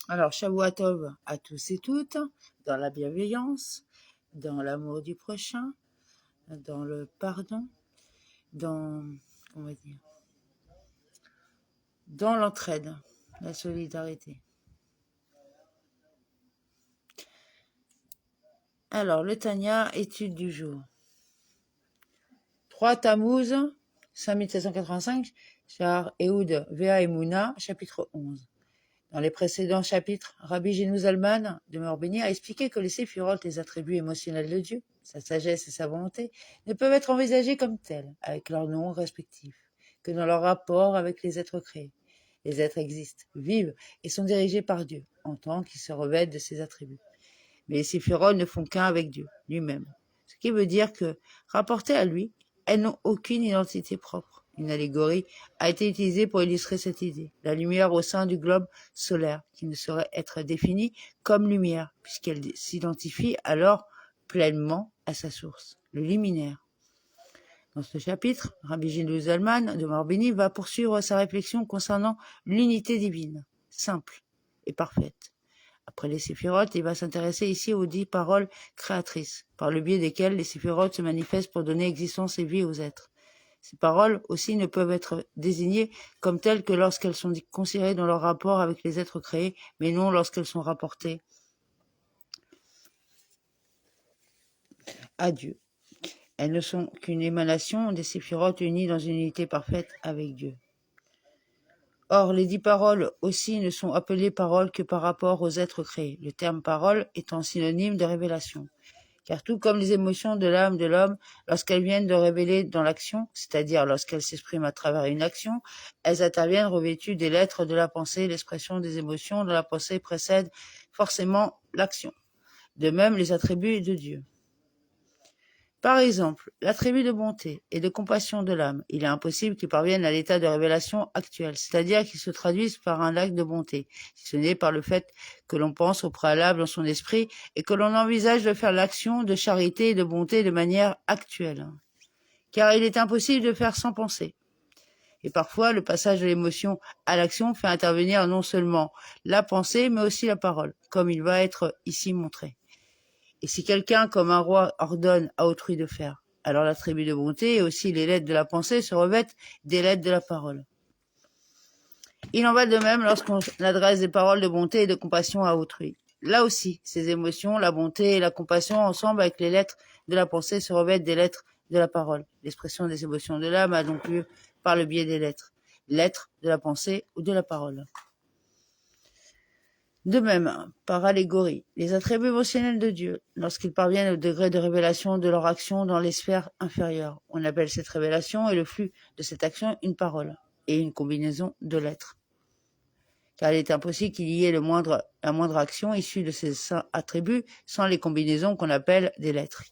Alors, Shavua Tov à tous et toutes, dans la bienveillance, dans l'amour du prochain, dans le pardon, dans, on va dire, dans l'entraide, la solidarité. Alors, le Tanya, étude du jour. 3 Tammuz, 5785, Shar Ehud Vea Emouna, chapitre 11. Dans les précédents chapitres, Rabbi Gino Zalman de Morbini a expliqué que les séphirotes, les attributs émotionnels de Dieu, sa sagesse et sa volonté, ne peuvent être envisagés comme tels, avec leurs noms respectifs, que dans leur rapport avec les êtres créés. Les êtres existent, vivent et sont dirigés par Dieu, en tant qu'ils se revêtent de ses attributs. Mais les séphirotes ne font qu'un avec Dieu, lui-même. Ce qui veut dire que, rapportées à lui, elles n'ont aucune identité propre. Une allégorie a été utilisée pour illustrer cette idée. La lumière au sein du globe solaire, qui ne saurait être définie comme lumière, puisqu'elle s'identifie alors pleinement à sa source, le luminaire. Dans ce chapitre, Rabbi Gino Zalman de Morbini va poursuivre sa réflexion concernant l'unité divine, simple et parfaite. Après les séphirotes, il va s'intéresser ici aux 10 paroles créatrices, par le biais desquelles les séphirotes se manifestent pour donner existence et vie aux êtres. Ces paroles aussi ne peuvent être désignées comme telles que lorsqu'elles sont considérées dans leur rapport avec les êtres créés, mais non lorsqu'elles sont rapportées à Dieu. Elles ne sont qu'une émanation des séphirotes unies dans une unité parfaite avec Dieu. Or, les 10 paroles aussi ne sont appelées paroles que par rapport aux êtres créés, le terme parole étant synonyme de révélation. Car tout comme les émotions de l'âme de l'homme, lorsqu'elles viennent de révéler dans l'action, c'est-à-dire lorsqu'elles s'expriment à travers une action, elles interviennent revêtues des lettres de la pensée, l'expression des émotions de la pensée précède forcément l'action. De même, les attributs de Dieu. Par exemple, l'attribut de bonté et de compassion de l'âme, il est impossible qu'il parvienne à l'état de révélation actuel, c'est-à-dire qu'il se traduise par un acte de bonté, si ce n'est par le fait que l'on pense au préalable dans son esprit et que l'on envisage de faire l'action de charité et de bonté de manière actuelle. Car il est impossible de faire sans penser. Et parfois, le passage de l'émotion à l'action fait intervenir non seulement la pensée, mais aussi la parole, comme il va être ici montré. Et si quelqu'un, comme un roi, ordonne à autrui de faire, alors l'attribut de bonté et aussi les lettres de la pensée se revêtent des lettres de la parole. Il en va de même lorsqu'on adresse des paroles de bonté et de compassion à autrui. Là aussi, ces émotions, la bonté et la compassion, ensemble avec les lettres de la pensée, se revêtent des lettres de la parole. L'expression des émotions de l'âme a donc lieu par le biais des lettres de la pensée ou de la parole. De même, par allégorie, les attributs émotionnels de Dieu, lorsqu'ils parviennent au degré de révélation de leur action dans les sphères inférieures, on appelle cette révélation et le flux de cette action une parole et une combinaison de lettres. Car il est impossible qu'il y ait la moindre action issue de ces attributs sans les combinaisons qu'on appelle des lettres.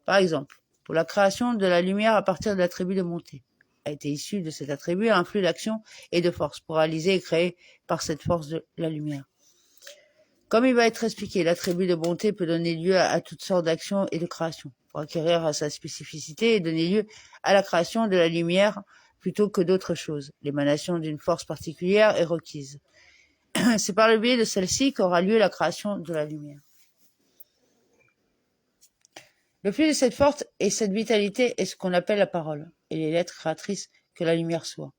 Par exemple, pour la création de la lumière à partir de l'attribut de bonté, a été issu de cet attribut un flux d'action et de force pour réaliser et créer par cette force de la lumière. Comme il va être expliqué, l'attribut de bonté peut donner lieu à toutes sortes d'actions et de créations, pour acquérir à sa spécificité et donner lieu à la création de la lumière plutôt que d'autres choses. L'émanation d'une force particulière est requise. C'est par le biais de celle-ci qu'aura lieu la création de la lumière. Le flux de cette force et cette vitalité est ce qu'on appelle la parole, et les lettres créatrices que la lumière soit.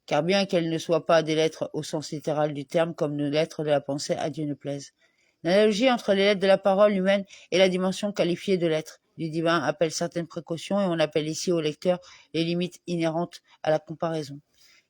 Car bien qu'elles ne soient pas des lettres au sens littéral du terme comme nos lettres de la pensée à Dieu ne plaisent. L'analogie entre les lettres de la parole humaine et la dimension qualifiée de l'être du divin appelle certaines précautions et on appelle ici au lecteur les limites inhérentes à la comparaison.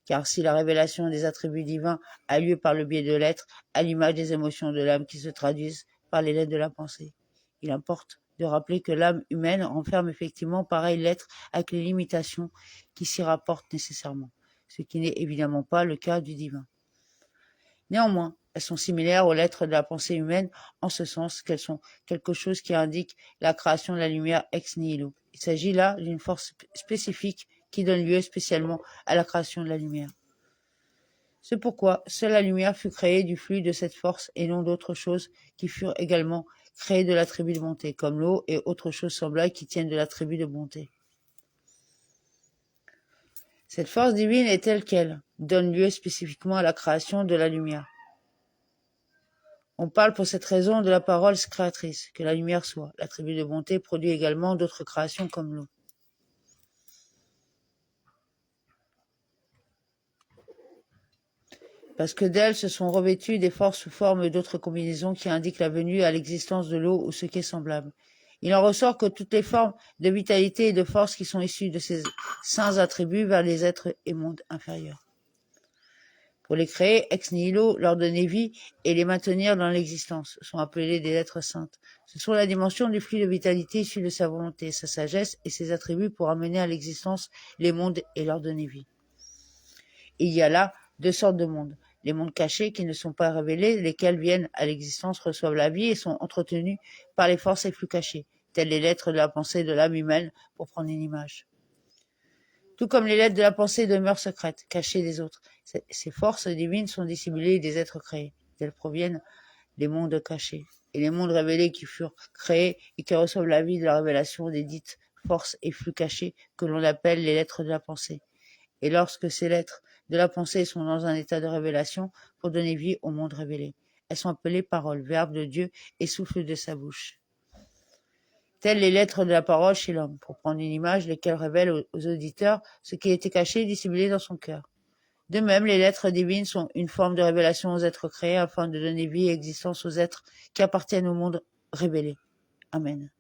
Car si la révélation des attributs divins a lieu par le biais de l'être, à l'image des émotions de l'âme qui se traduisent par les lettres de la pensée, il importe de rappeler que l'âme humaine renferme effectivement pareilles lettres avec les limitations qui s'y rapportent nécessairement, ce qui n'est évidemment pas le cas du divin. Néanmoins, elles sont similaires aux lettres de la pensée humaine en ce sens qu'elles sont quelque chose qui indique la création de la lumière ex nihilo. Il s'agit là d'une force spécifique qui donne lieu spécialement à la création de la lumière. C'est pourquoi seule la lumière fut créée du flux de cette force et non d'autres choses qui furent également créées de l'attribut de bonté, comme l'eau et autres choses semblables qui tiennent de l'attribut de bonté. Cette force divine est telle qu'elle donne lieu spécifiquement à la création de la lumière. On parle pour cette raison de la parole créatrice, que la lumière soit. L'attribut de bonté produit également d'autres créations comme l'eau. Parce que d'elle se sont revêtues des forces sous forme d'autres combinaisons qui indiquent la venue à l'existence de l'eau ou ce qui est semblable. Il en ressort que toutes les formes de vitalité et de force qui sont issues de ces saints attributs vers les êtres et mondes inférieurs. Pour les créer ex nihilo, leur donner vie et les maintenir dans l'existence, sont appelés des êtres saintes. Ce sont la dimension du flux de vitalité issu de sa volonté, sa sagesse et ses attributs pour amener à l'existence les mondes et leur donner vie. Il y a là deux sortes de mondes. Les mondes cachés qui ne sont pas révélés, lesquels viennent à l'existence, reçoivent la vie et sont entretenus par les forces les plus cachées, telles les lettres de la pensée de l'âme humaine, pour prendre une image. Tout comme les lettres de la pensée demeurent secrètes, cachées des autres. Ces forces divines sont dissimulées des êtres créés. Elles proviennent des mondes cachés. Et les mondes révélés qui furent créés et qui reçoivent la vie de la révélation des dites forces et flux cachés que l'on appelle les lettres de la pensée. Et lorsque ces lettres de la pensée sont dans un état de révélation pour donner vie au monde révélé, elles sont appelées paroles, verbes de Dieu et souffle de sa bouche. Telles les lettres de la parole chez l'homme, pour prendre une image, lesquelles révèlent aux auditeurs ce qui était caché et dissimulé dans son cœur. De même, les lettres divines sont une forme de révélation aux êtres créés afin de donner vie et existence aux êtres qui appartiennent au monde révélé. Amen.